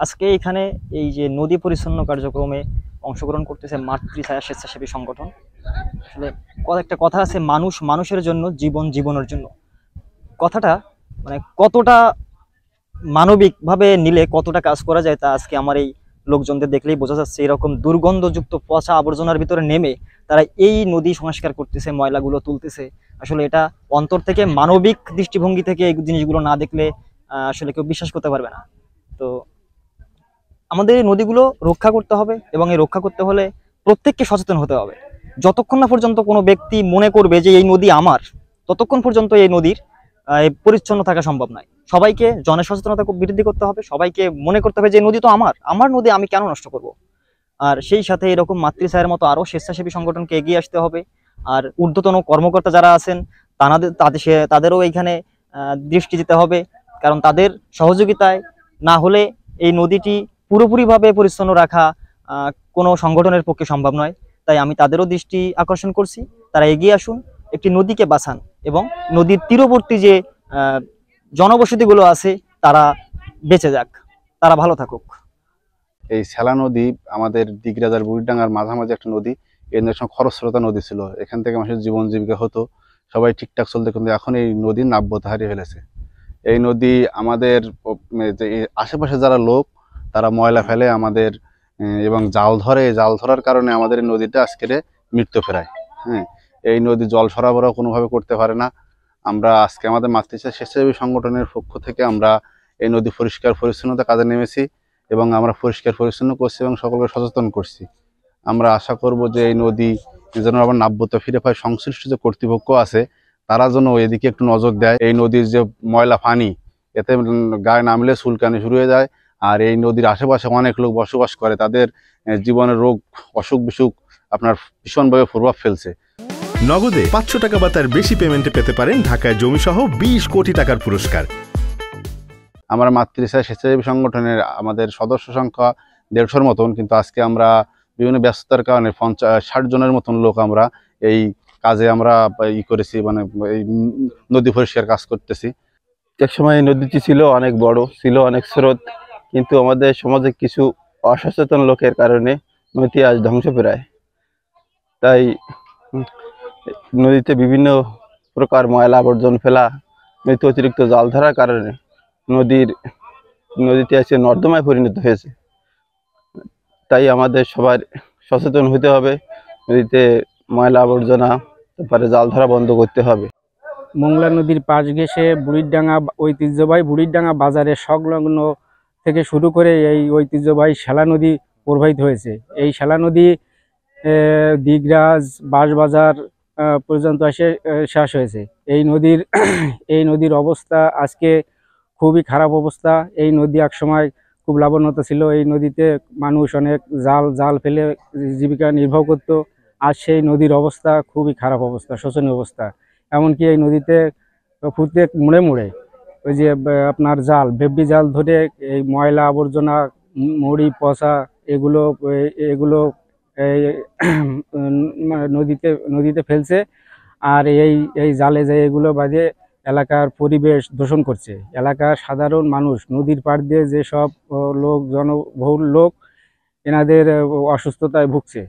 আজকে এখানে এই যে নদী পরিচ্ছন্ন কার্যক্রমে অংশগ্রহণ করতেছে মাতৃছায়া স্বেচ্ছাসেবী সংগঠন। আসলে একটা কথা আছে, মানুষ মানুষের জন্য, জীবন জীবনের জন্য। কথাটা মানে কতটা মানবিকভাবে নিলে কতটা কাজ করা যায় তা আজকে আমার এই লোকজনদের দেখলেই বোঝা যাচ্ছে। এরকম দুর্গন্ধযুক্ত পচা আবর্জনার ভিতরে নেমে তারা এই নদী সংস্কার করতেছে, ময়লাগুলো তুলতেছে। আসলে এটা অন্তর থেকে মানবিক দৃষ্টিভঙ্গি থেকে এই জিনিসগুলো না দেখলে আসলে কেউ বিশ্বাস করতে পারবে না। তো আমাদের এই নদীগুলো রক্ষা করতে হবে, এবং এই রক্ষা করতে হলে প্রত্যেককে সচেতন হতে হবে। যতক্ষণ না পর্যন্ত কোনো ব্যক্তি মনে করবে যে এই নদী আমার, ততক্ষণ পর্যন্ত এই নদীর এই পরিচ্ছন্ন থাকা সম্ভব নয়। সবাইকে জনসচেতনতা বৃদ্ধি করতে হবে, সবাইকে মনে করতে হবে যে নদী তো আমার, আমার নদী আমি কেন নষ্ট করব। আর সেই সাথে এরকম মাতৃছায়ার মতো আরো স্বেচ্ছাসেবী সংগঠনকে এগিয়ে আসতে হবে। আর ঊর্ধ্বতন কর্মকর্তা যারা আছেন তাদেরও এইখানে দৃষ্টি দিতে হবে, কারণ তাদের সহযোগিতায় না হলে এই নদীটি পুরোপুরিভাবে পরিচ্ছন্ন রাখা কোনো সংগঠনের পক্ষে সম্ভব নয়। তাই আমি তাদেরও দৃষ্টি আকর্ষণ করছি, তারা এগিয়ে আসুন, একটি নদীকে বাঁচান, এবং নদীর তীরবর্তী যে জনবসতিগুলো আছে তারা বেঁচে যাক, তারা ভালো থাকুক। এই সেলা নদী আমাদের দিগরাজার বুড়িডাঙ্গার মাঝামাঝি একটা নদী। এই নদীর সময় খরস্রোতা নদী ছিল, এখান থেকে মানুষের জীবন জীবিকা হতো, সবাই ঠিকঠাক চলতে, কিন্তু এখন এই নদীর নাব্যতা হারিয়ে ফেলেছে। এই নদী আমাদের যে আশেপাশে যারা লোক তারা ময়লা ফেলে আমাদের, এবং জাল ধরে, জাল ধরার কারণে আমাদের এই নদীটা আজকের মৃত্যু ফেরায়। হ্যাঁ, এই নদী জল সরবরাহ কোনোভাবে করতে পারে না। আমরা আজকে আমাদের মাতৃছায়া স্বেচ্ছাসেবী সংগঠনের পক্ষ থেকে আমরা এই নদী পরিষ্কার পরিচ্ছন্নতা কাজে নেমেছি, এবং আমরা পরিষ্কার পরিচ্ছন্ন করছি এবং সকলকে সচেতন করছি। আমরা আশা করব যে এই নদী যেন আবার নাব্যতা ফিরে পায়। সংশ্লিষ্ট যে কর্তৃপক্ষ আছে তারা যেন এদিকে একটু নজর দেয়। এই নদীর যে ময়লা পানি, এতে গায়ে নামলে চুলকানি শুরু হয়ে যায়। আর এই নদীর আশেপাশে অনেক লোক বসবাস করে, তাদের জীবনের রোগ অসুখ বিসুখ আপনার ভীষণভাবে প্রভাব ফেলছে। নগদে 500 টাকা বা তার বেশি পেমেন্টে পেতে পারেন ঢাকায় জমিসহ 20 কোটি টাকার পুরস্কার। আমরা মাতৃছায়া স্বেচ্ছাসেবী সংগঠনের আমাদের সদস্য সংখ্যা 150-র মতন, কিন্তু আজকে আমরা বিভিন্ন ব্যস্ততার কারণে 50-60 জনের মতন লোক আমরা এই কাজে আমরা করেছি, মানে এই নদী পরিষ্কার কাজ করতেছি। এক সময় এই নদীটি ছিল অনেক বড়, ছিল অনেক স্রোত, কিন্তু আমাদের সমাজে কিছু অসচেতন লোকের কারণে নদী আজ ধ্বংসপ্রায়। তাই নদীতে বিভিন্ন প্রকার ময়লা আবর্জন ফেলা, নদীতে অতিরিক্ত জাল ধরার কারণে নদীটি আজকে নর্দমায় পরিণত হয়েছে। তাই আমাদের সবার সচেতন হতে হবে, নদীতে ময়লা আবর্জনা, তারপরে জাল ধরা বন্ধ করতে হবে। মোংলা নদীর পাশ ঘেঁষে বুড়িরডাঙ্গা ঐতিহ্যবাহী বুড়িরডাঙ্গা বাজারের সংলগ্ন থেকে শুরু করে এই ঐতিহ্যবাহী সেলা নদী প্রবাহিত হয়েছে। এই সেলা নদী দিগরাজ বাঁশবাজার পর্যন্ত এসে শেষ হয়েছে। এই নদীর অবস্থা আজকে খুবই খারাপ অবস্থা। এই নদী একসময় খুব লাভবান ছিল, এই নদীতে মানুষ অনেক জাল ফেলে জীবিকা নির্বাহ করত। আজ সেই নদীর অবস্থা খুবই খারাপ অবস্থা, শোচনীয় অবস্থা। এমনকি এই নদীতে প্রত্যেক মোড়ে মোড়ে ওই যে আপনার বেবি জাল ধরে এই ময়লা আবর্জনা, মুড়ি পচা এগুলো এই নদীতে ফেলছে। আর এই জালে যে এগুলো বাজে এলাকার পরিবেশ দূষণ করছে। এলাকার সাধারণ মানুষ, নদীর পাড় দিয়ে যেসব জনবহুল লোক, এনাদের অসুস্থতায় ভুগছে।